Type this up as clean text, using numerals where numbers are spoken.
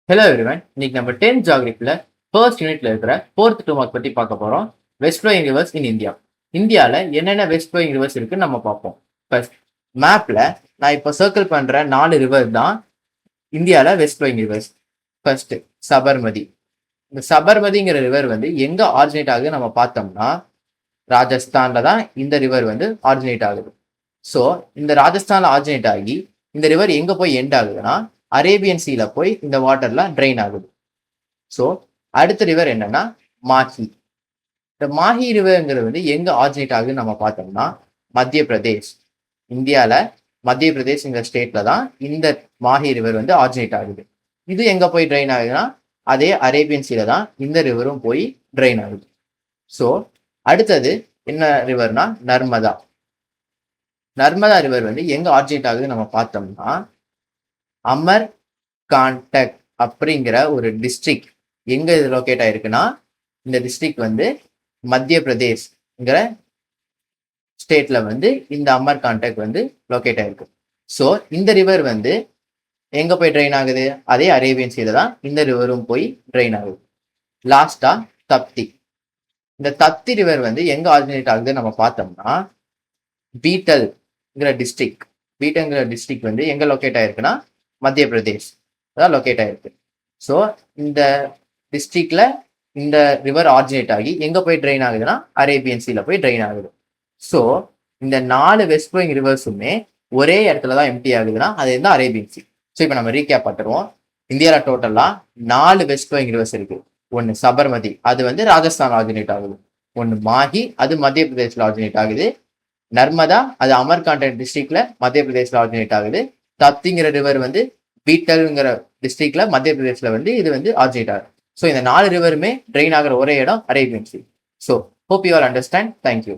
Hello everyone. இன்னைக்கு நம்ம 10th ஜியாகிரபியில் first யூனிட்ல இருக்கிற 4th 2 மார்க் பற்றி பார்க்க போகிறோம். West flowing reverse in India. இந்தியாவில் என்னென்ன வெஸ்ட் ஃப்ளோயிங் ரிவர்ஸ் இருக்குன்னு நம்ம பார்ப்போம். ஃபர்ஸ்ட் மேப்பில் நான் இப்போ சர்க்கிள் பண்ணுற 4 ரிவர் தான் இந்தியாவில் west flowing reverse. First Sabarmati. இந்த சபர்மதிங்கிற ரிவர் எங்கே ஆரிஜினேட் ஆகுது நம்ம பார்த்தோம்னா ராஜஸ்தானில் தான் இந்த ரிவர் ஆரிஜினேட் ஆகுது. ஸோ இந்த ராஜஸ்தானில் ஆரிஜினேட் ஆகி இந்த ரிவர் எங்கே போய் எண்ட் ஆகுதுன்னா அரேபியன் சீல போய் இந்த வாட்டர்ல ட்ரெயின் ஆகுது. ஸோ அடுத்த ரிவர் என்னன்னா மாஹி. இந்த மாஹி ரிவர்ங்கிறது எங்க ஆரிஜினேட் ஆகுதுன்னு நம்ம பார்த்தோம்னா மத்திய பிரதேஷ். இந்தியால மத்திய பிரதேஷ்ங்கிற ஸ்டேட்ல தான் இந்த மாஹி ரிவர் ஆரிஜினேட் ஆகுது. இது எங்க போய் ட்ரெயின் ஆகுதுன்னா அதே அரேபியன் சீல தான் இந்த ரிவரும் போய் ட்ரெயின் ஆகுது. ஸோ அடுத்தது என்ன ரிவர்னா நர்மதா. நர்மதா ரிவர் எங்க ஆரிஜினேட் ஆகுதுன்னு நம்ம பார்த்தோம்னா அமர் கான்டக் அப்படிங்கிற ஒரு டிஸ்ட்ரிக்ட் எங்க இது லொக்கேட் ஆயிருக்குன்னா இந்த டிஸ்ட்ரிக்ட் மத்திய பிரதேஷ்ங்கிற ஸ்டேட்ல இந்த அமர் கான்டக் லொக்கேட் ஆயிருக்கு. ஸோ இந்த ரிவர் எங்க போய் ட்ரெயின் ஆகுது அதே அரேபியன் சீல தான் இந்த ரிவரும் போய் ட்ரெயின் ஆகுது. லாஸ்டா தப்தி. இந்த தப்தி ரிவர் எங்க ஆரிஜினேட் ஆகுதுன்னு நம்ம பார்த்தோம்னா பீட்டல்ங்கிற டிஸ்ட்ரிக்ட். பீட்டல்ங்கிற டிஸ்ட்ரிக்ட் எங்க லொக்கேட் ஆயிருக்குன்னா மத்திய பிரதேஷ் தான் லொக்கேட் ஆயிருக்கு. ஸோ இந்த டிஸ்ட்ரிக்ட்ல இந்த ரிவர் ஆரிஜினேட் ஆகி எங்க போய் ட்ரெயின் ஆகுதுன்னா அரேபியன் சீல போய் ட்ரெயின் ஆகுது. ஸோ இந்த 4 வெஸ்ட் ஃப்ளோயிங் ரிவர்ஸுமே ஒரே இடத்துல தான் எம்டி ஆகுதுன்னா அது அரேபியன் சி. ஸோ இப்போ நம்ம ரீகேப் பண்ணுவோம். இந்தியாவில் டோட்டலா 4 வெஸ்ட் ஃப்ளோயிங் ரிவர்ஸ் இருக்கு. ஒன்று சபர்மதி, அது ராஜஸ்தான் ஆரிஜினேட் ஆகுது. ஒன்று மாஹி, அது மத்திய பிரதேஷ்ல ஆரிஜினேட் ஆகுது. நர்மதா, அது அமர்காண்டக் டிஸ்ட்ரிக்ட்ல மத்திய பிரதேஷ்ல ஆரிஜினேட் ஆகுது. தப்திங்கிற ரிவர் பீட்டல்ங்கிற டிஸ்ட்ரிக்ட்ல மத்திய பிரதேஷ்ல இது ஆரிஜினேட் ஆகுது. ஸோ இந்த 4 ரிவருமே ட்ரெயின் ஆகிற ஒரே இடம் Arabian sea. So hope you are understand. Thank you.